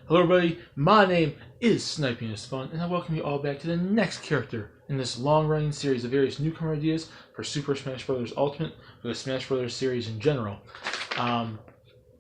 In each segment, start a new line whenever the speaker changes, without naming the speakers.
Hello everybody, my name is Sniping is Fun, and I welcome you all back to the next character in this long-running series of various newcomer ideas for Super Smash Bros. Ultimate, for the Smash Bros. Series in general.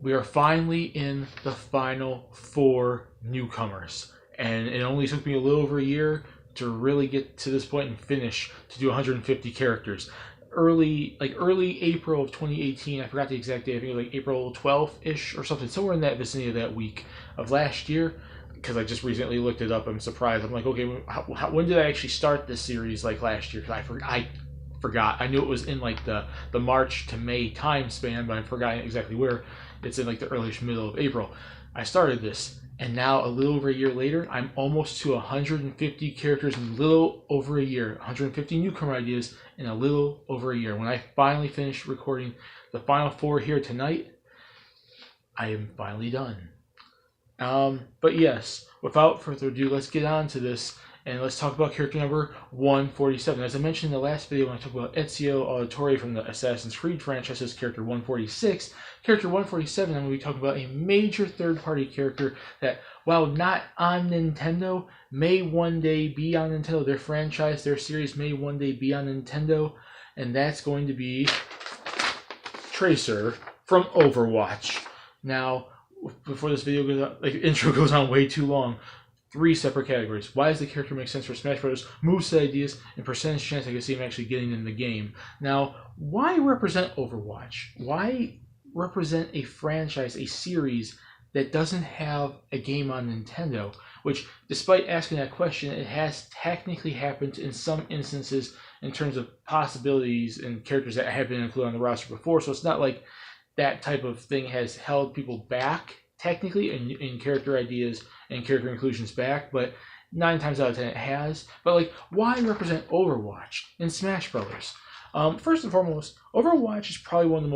We are finally in the final 4 newcomers, and it only took me a little over a year to really get to this point and finish to do 150 characters. Early April of 2018, I forgot the exact date, I think it was like April 12th-ish or something, somewhere in that vicinity of that week of last year, because I just recently looked it up. I'm surprised. I'm like, okay, when did I actually start this series like last year? Because I forgot. I knew it was in like the March to May time span, but I forgot exactly where. It's in like the earliest middle of April. I started this, and now a little over a year later, I'm almost to 150 characters in a little over a year. 150 newcomer ideas in a little over a year. When I finally finish recording the final 4 here tonight, I am finally done. But yes, without further ado, let's get on to this, and let's talk about character number 147. As I mentioned in the last video when I talked about Ezio Auditore from the Assassin's Creed franchise's character 146, character 147, I'm going to be talking about a major third-party character that, while not on Nintendo, may one day be on Nintendo. Their franchise, their series may one day be on Nintendo, and that's going to be Tracer from Overwatch. Now, before this video goes on, intro goes on way too long, 3 separate categories. Why does the character make sense for Smash Bros? Moveset ideas, and percentage chance I can see him actually getting in the game. Now, why represent Overwatch? Why represent a franchise, a series that doesn't have a game on Nintendo? Which, despite asking that question, it has technically happened in some instances in terms of possibilities and characters that have been included on the roster before. So it's not like that type of thing has held people back technically in character ideas and character inclusions back, but 9 times out of 10 it has. But like, why represent Overwatch in Smash Brothers? First and foremost, Overwatch is probably one of the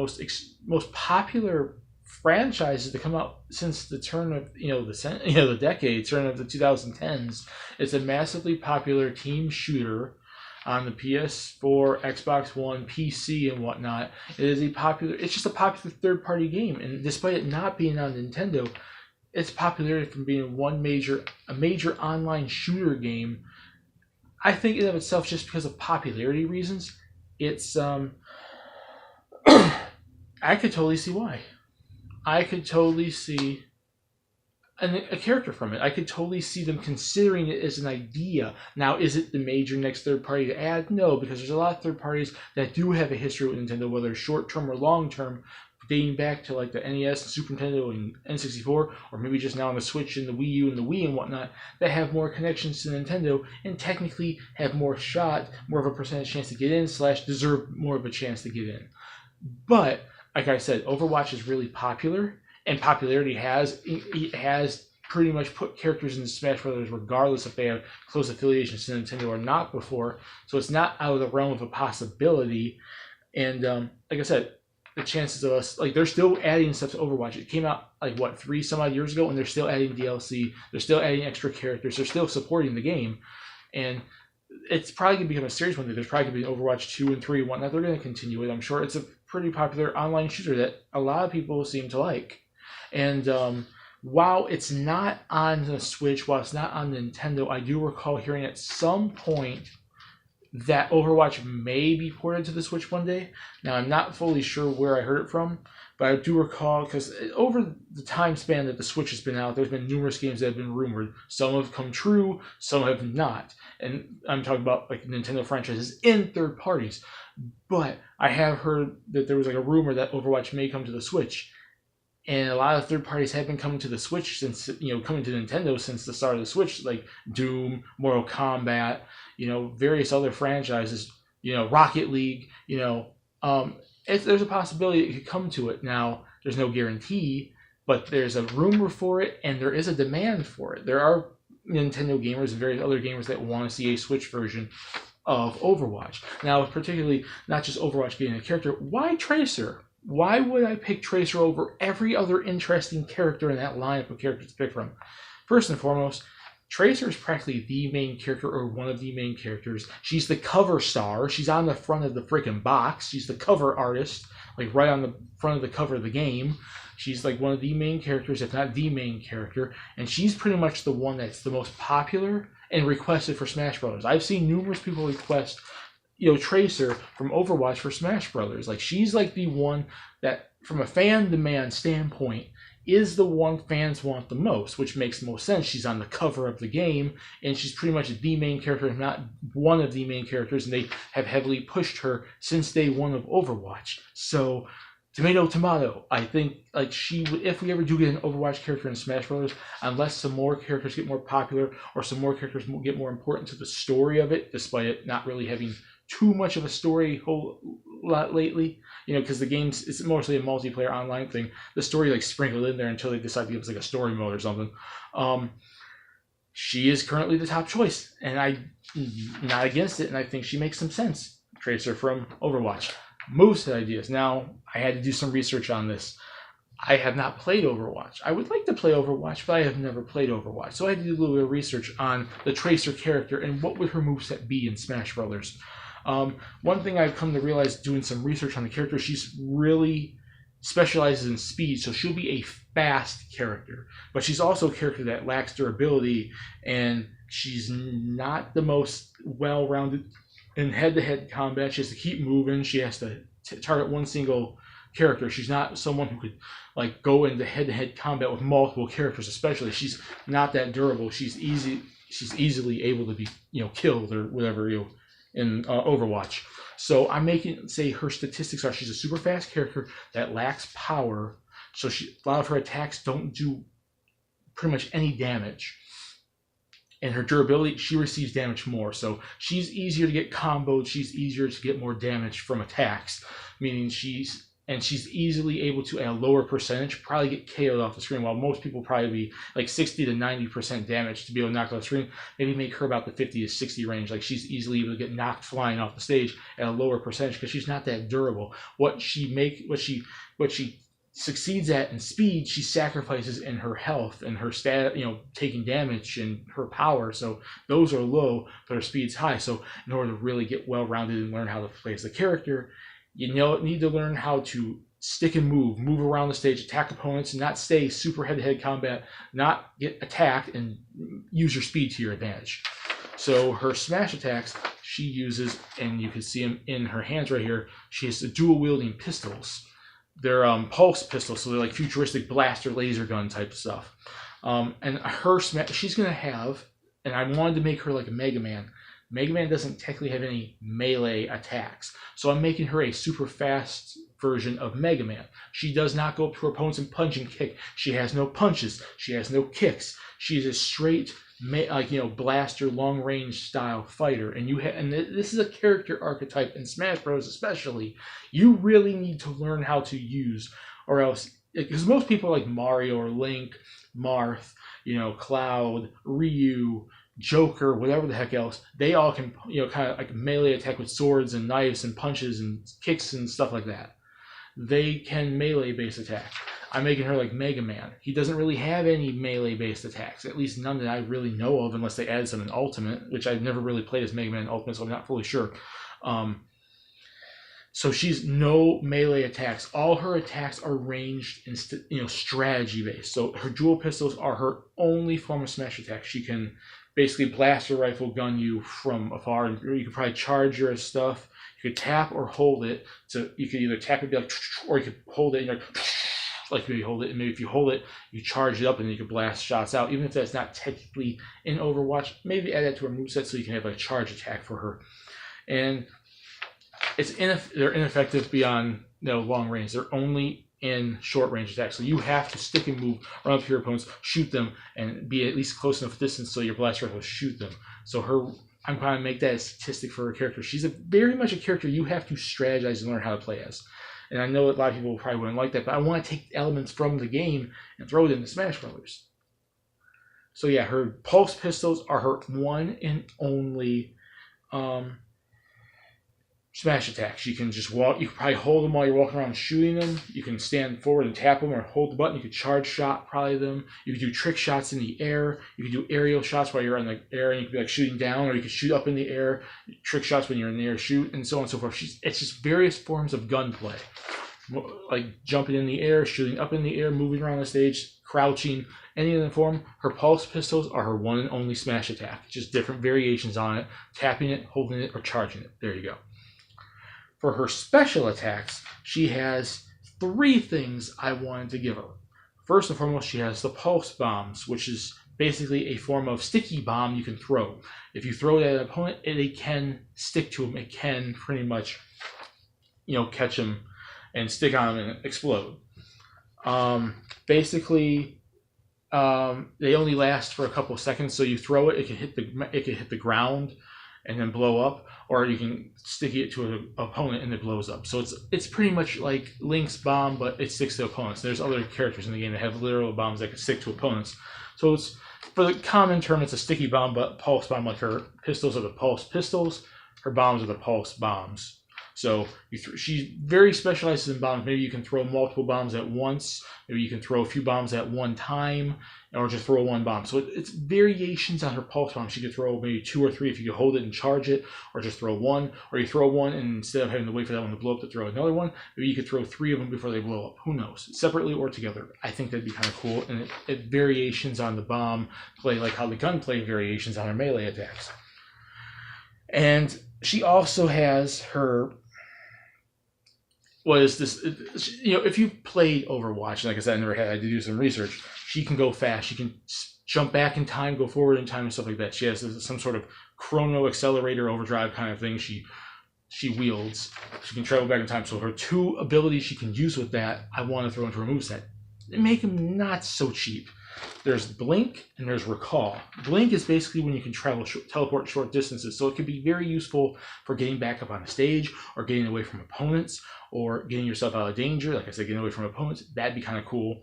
most popular franchises to come out since the turn of the decade, turn of the 2010s. It's a massively popular team shooter on the PS4, Xbox One, PC, and whatnot. It's just a popular third-party game, and despite it not being on Nintendo, its popularity from being a major online shooter game, I think in of itself, just because of popularity reasons, it's I could totally see why. I could totally see a character from it. I could totally see them considering it as an idea. Now, is it the major next third party to add? No, because there's a lot of third parties that do have a history with Nintendo, whether short-term or long-term, dating back to like the NES, Super Nintendo, and N64, or maybe just now on the Switch and the Wii U and the Wii and whatnot, that have more connections to Nintendo and technically have more of a percentage chance to get in, / deserve more of a chance to get in. But, like I said, Overwatch is really popular, and popularity has pretty much put characters into Smash Brothers regardless if they have close affiliations to Nintendo or not before. So it's not out of the realm of a possibility. And like I said, the chances of us, like, they're still adding stuff to Overwatch. It came out like 3 some odd years ago, and they're still adding DLC. They're still adding extra characters. They're still supporting the game, and it's probably gonna become a series one day. There's probably gonna be Overwatch 2 and 3 and whatnot. They're gonna continue it. I'm sure it's a pretty popular online shooter that a lot of people seem to like. And while it's not on the Switch, while it's not on Nintendo, I do recall hearing at some point that Overwatch may be ported to the Switch one day. Now, I'm not fully sure where I heard it from, but I do recall, because over the time span that the Switch has been out, there's been numerous games that have been rumored. Some have come true, some have not. And I'm talking about like Nintendo franchises in third parties. But I have heard that there was like a rumor that Overwatch may come to the Switch. And a lot of third parties have been coming to the Switch since, coming to Nintendo since the start of the Switch, like Doom, Mortal Kombat, various other franchises, Rocket League, there's a possibility it could come to it. Now, there's no guarantee, but there's a rumor for it, and there is a demand for it. There are Nintendo gamers and various other gamers that want to see a Switch version of Overwatch. Now, particularly, not just Overwatch getting a character, why Tracer? Why would I pick Tracer over every other interesting character in that lineup of characters to pick from? First and foremost, Tracer is practically the main character, or one of the main characters. She's the cover star. She's on the front of the freaking box. She's the cover artist. like right on the front of the cover of the game. She's like one of the main characters, if not the main character, and she's pretty much the one that's the most popular and requested for Smash Brothers. I've seen numerous people request, Tracer from Overwatch for Smash Brothers. Like, she's like the one that, from a fan demand standpoint, is the one fans want the most, which makes the most sense. She's on the cover of the game, and she's pretty much the main character, if not one of the main characters, and they have heavily pushed her since day one of Overwatch. So, tomato. I think like if we ever do get an Overwatch character in Smash Bros., unless some more characters get more popular or some more characters get more important to the story of it, despite it not really having too much of a story whole lot lately, because the game's it's mostly a multiplayer online thing. The story like sprinkled in there until they decide to give us like a story mode or something. She is currently the top choice, and I'm not against it, and I think she makes some sense. Tracer from Overwatch. Moveset ideas. Now, I had to do some research on this. I have not played Overwatch. I would like to play Overwatch, but I have never played Overwatch. So I had to do a little bit of research on the Tracer character and what would her moveset be in Smash Brothers. One thing I've come to realize doing some research on the character, she's really specializes in speed, so she'll be a fast character. But she's also a character that lacks durability, and she's not the most well-rounded in head-to-head combat. She has to keep moving. She has to target one single character. She's not someone who could like go into head-to-head combat with multiple characters. Especially, she's not that durable. She's easily able to be killed or whatever in Overwatch. So I'm say her statistics are she's a super fast character that lacks power. So a lot of her attacks don't do pretty much any damage. And her durability, she receives damage more. So she's easier to get comboed. She's easier to get more damage from attacks. Meaning she's easily able to, at a lower percentage, probably get KO'd off the screen. While most people probably be like 60 to 90% damage to be able to knock off the screen. Maybe make her about the 50 to 60 range. Like, she's easily able to get knocked flying off the stage at a lower percentage because she's not that durable. What she succeeds at in speed, she sacrifices in her health and her taking damage and her power. So those are low, but her speed's high. So in order to really get well-rounded and learn how to play as the character, you need to learn how to stick and move around the stage, attack opponents, and not stay super head-to-head combat, not get attacked, and use your speed to your advantage. So her smash attacks, she uses, and you can see them in her hands right here, she has the dual-wielding pistols. They're pulse pistols, so they're like futuristic blaster laser gun type stuff. And her she's going to have, and I wanted to make her like a Mega Man. Mega Man doesn't technically have any melee attacks, so I'm making her a super fast version of Mega Man. She does not go up to her opponents and punch and kick. She has no punches. She has no kicks. She is a straight blaster long range style fighter, and this is a character archetype in Smash Bros. Especially you really need to learn how to use, or else, because most people like Mario or Link, Marth, Cloud, Ryu, Joker, whatever the heck else, they all can kind of like melee attack with swords and knives and punches and kicks and stuff like that. They can melee based attack. I'm making her like Mega Man. He doesn't really have any melee-based attacks, at least none that I really know of, unless they add some in Ultimate, which I've never really played as Mega Man in Ultimate, so I'm not fully sure. So she's no melee attacks. All her attacks are ranged and strategy-based. So her dual pistols are her only form of smash attack. She can basically blaster rifle gun you from afar, and you can probably charge your stuff. You could tap or hold it. So you could either tap it, be like, or you could hold it and like maybe hold it, and maybe if you hold it, you charge it up, and then you can blast shots out. Even if that's not technically in Overwatch, maybe add that to her moveset so you can have a charge attack for her. And they're ineffective beyond long range. They're only in short range attacks. So you have to stick and move around to your opponents, shoot them, and be at least close enough distance so your blast rifle will shoot them. So I'm going to make that a statistic for her character. She's very much a character you have to strategize and learn how to play as. And I know a lot of people probably wouldn't like that, but I want to take elements from the game and throw it into Smash Brothers. So yeah, her pulse pistols are her one and only smash attacks. You can just walk. You can probably hold them while you're walking around shooting them. You can stand forward and tap them, or hold the button. You can charge shot probably them. You can do trick shots in the air. You can do aerial shots while you're in the air, and you can be like shooting down, or you can shoot up in the air. Trick shots when you're in the air, shoot, and so on and so forth. It's just various forms of gunplay. like jumping in the air, shooting up in the air, moving around the stage, crouching, any of the form. Her pulse pistols are her one and only smash attack, just different variations on it, tapping it, holding it, or charging it. There you go. For her special attacks, she has 3 things I wanted to give her. First and foremost, she has the pulse bombs, which is basically a form of sticky bomb you can throw. If you throw it at an opponent, it can stick to them. It can pretty much, catch them and stick on them and explode. Basically, they only last for a couple of seconds. So you throw it, it can hit the ground and then blow up, or you can stick it to an opponent and it blows up. So it's pretty much like Link's bomb, but it sticks to opponents. There's other characters in the game that have literal bombs that can stick to opponents. So it's, for the common term, it's a sticky bomb, but pulse bomb. Like her pistols are the pulse pistols, her bombs are the pulse bombs. So she very specializes in bombs. Maybe you can throw multiple bombs at once. Maybe you can throw a few bombs at one time, or just throw one bomb. So it's variations on her pulse bomb. She could throw maybe 2 or 3 if you could hold it and charge it, or just throw one. Or you throw one, and instead of having to wait for that one to blow up to throw another one, maybe you could throw 3 of them before they blow up. Who knows? Separately or together. I think that'd be kind of cool. And it variations on the bomb play, like how the gunplay variations on her melee attacks. And she also has her... What is this? If you've played Overwatch, like I said, I had to do some research. She can go fast. She can jump back in time, go forward in time, and stuff like that. She has some sort of Chrono Accelerator Overdrive kind of thing she wields. She can travel back in time. So her 2 abilities she can use with that, I want to throw into her moveset. Make them not so cheap. There's Blink and there's Recall. Blink is basically when you can teleport short distances, so it can be very useful for getting back up on the stage, or getting away from opponents, or getting yourself out of danger. Like I said, getting away from opponents, that'd be kind of cool.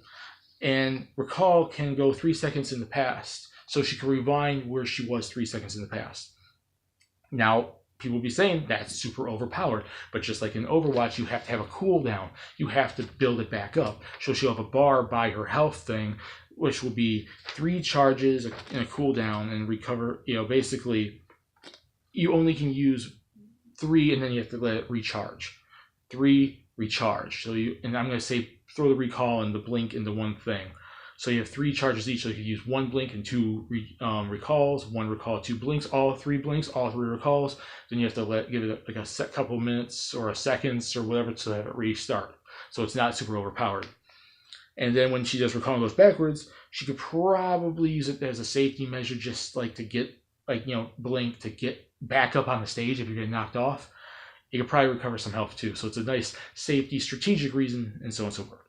And Recall can go 3 seconds in the past, so she can rewind where she was 3 seconds in the past. Now, people will be saying that's super overpowered, but just like in Overwatch, you have to have a cooldown. You have to build it back up. So she'll have a bar by her health thing, which will be 3 charges and a cooldown, and recover. Basically, you only can use 3, and then you have to let it recharge. 3 recharge. And I'm going to say throw the recall and the blink into one thing. So you have 3 charges each. So you could use 1 blink and 2 recalls, 1 recall, 2 blinks, all 3 blinks, all 3 recalls. Then you have to give it like a couple minutes or a seconds or whatever to have it restart. So it's not super overpowered. And then when she does recall and goes backwards, she could probably use it as a safety measure, just like to get, blink to get back up on the stage if you're getting knocked off. You could probably recover some health too. So it's a nice safety, strategic reason, and so on and so forth.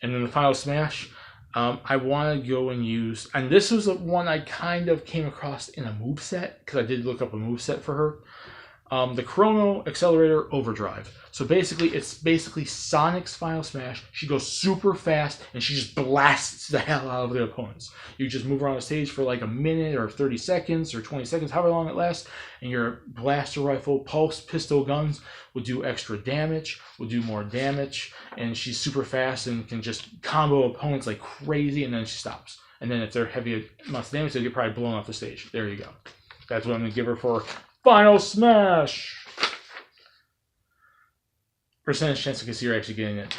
And then the final smash, I want to go and use, and this was the one I kind of came across in a moveset, because I did look up a moveset for her. The Chrono Accelerator Overdrive. So basically, it's Sonic's final smash. She goes super fast, and she just blasts the hell out of the opponents. You just move around the stage for like a minute or 30 seconds or 20 seconds, however long it lasts, and your blaster rifle, pulse pistol guns will do extra damage, will do more damage, and she's super fast and can just combo opponents like crazy, and then she stops. And then if they're heavy amounts of damage, they get probably blown off the stage. There you go. That's what I'm going to give her for Final Smash! Percentage chance I can see her actually getting it.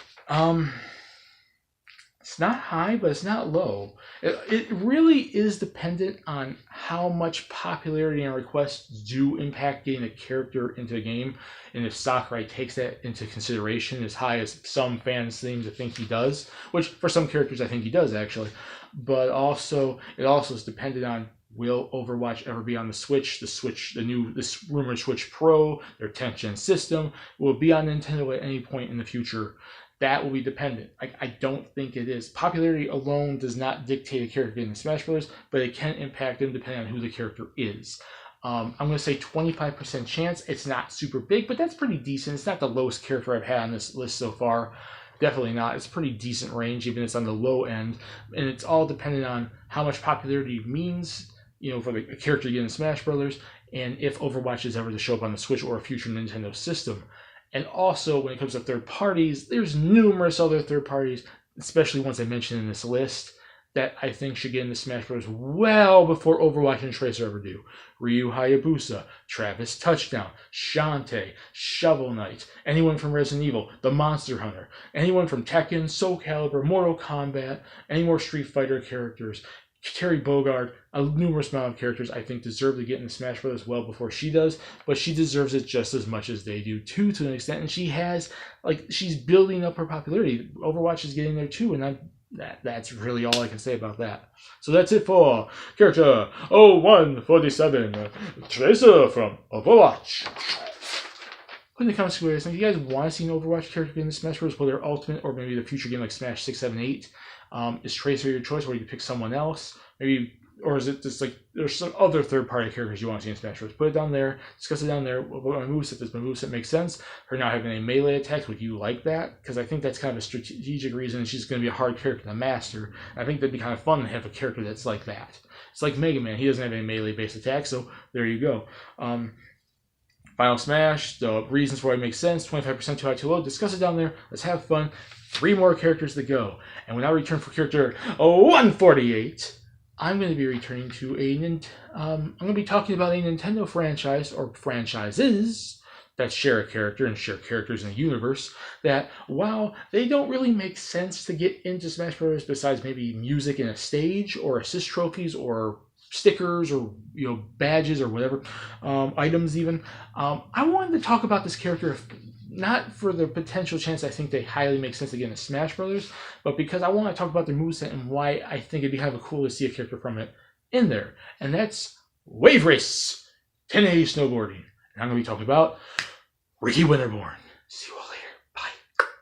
It's not high, but it's not low. It really is dependent on how much popularity and requests do impact getting a character into a game, and if Sakurai takes that into consideration as high as some fans seem to think he does, which for some characters I think he does actually, but also it also is dependent on, will Overwatch ever be on the Switch? This rumored Switch Pro, their 10th gen system, will it be on Nintendo at any point in the future? That will be dependent. I don't think it is. Popularity alone does not dictate a character getting Smash Bros., but it can impact them depending on who the character is. I'm going to say 25% chance. It's not super big, but that's pretty decent. It's not the lowest character I've had on this list so far. Definitely not. It's a pretty decent range, even if it's on the low end. And it's all dependent on how much popularity means, for the character getting Smash Brothers, and if Overwatch is ever to show up on the Switch or a future Nintendo system. And also, when it comes to third parties, there's numerous other third parties, especially ones I mentioned in this list, that I think should get into Smash Bros. Well before Overwatch and Tracer ever do. Ryu Hayabusa, Travis Touchdown, Shantae, Shovel Knight, anyone from Resident Evil, the Monster Hunter, anyone from Tekken, Soul Calibur, Mortal Kombat, any more Street Fighter characters, Terry Bogard, a numerous amount of characters I think deserve to get into Smash Bros. Well before she does, but she deserves it just as much as they do too, to an extent, and she has, like, she's building up her popularity. Overwatch is getting there too, and that's really all I can say about that. So that's it for character 0147, Tracer from Overwatch. Put in the comments below, if you guys want to see an Overwatch character get into Smash Bros., whether Ultimate or maybe the future game like Smash 6, 7, 8. Is Tracer your choice, or you pick someone else? Maybe, or is it just like there's some other third-party characters you want to see in Smash Bros? Put it down there, discuss it down there. What my moveset, does my moveset make sense? Her not having any melee attacks, would you like that? Because I think that's kind of a strategic reason. She's going to be a hard character to master. And I think that'd be kind of fun to have a character that's like that. It's like Mega Man. He doesn't have any melee-based attacks, so there you go. Final Smash, the reasons why it makes sense, 25% too high, too low. Discuss it down there. Let's have fun. 3 more characters to go. And when I return for character 148, I'm going to be returning to I'm going to be talking about a Nintendo franchise, or franchises, that share a character and share characters in the universe that, while they don't really make sense to get into Smash Bros. Besides maybe music and a stage, or assist trophies, or stickers, or badges, or whatever, items even. I wanted to talk about this character, not for the potential chance I think they highly make sense to get into Smash Brothers, but because I want to talk about their moveset and why I think it'd be kind of cool to see a character from it in there. And that's Wave Race 1080 snowboarding. And I'm going to be talking about Ricky Winterborn. See you all.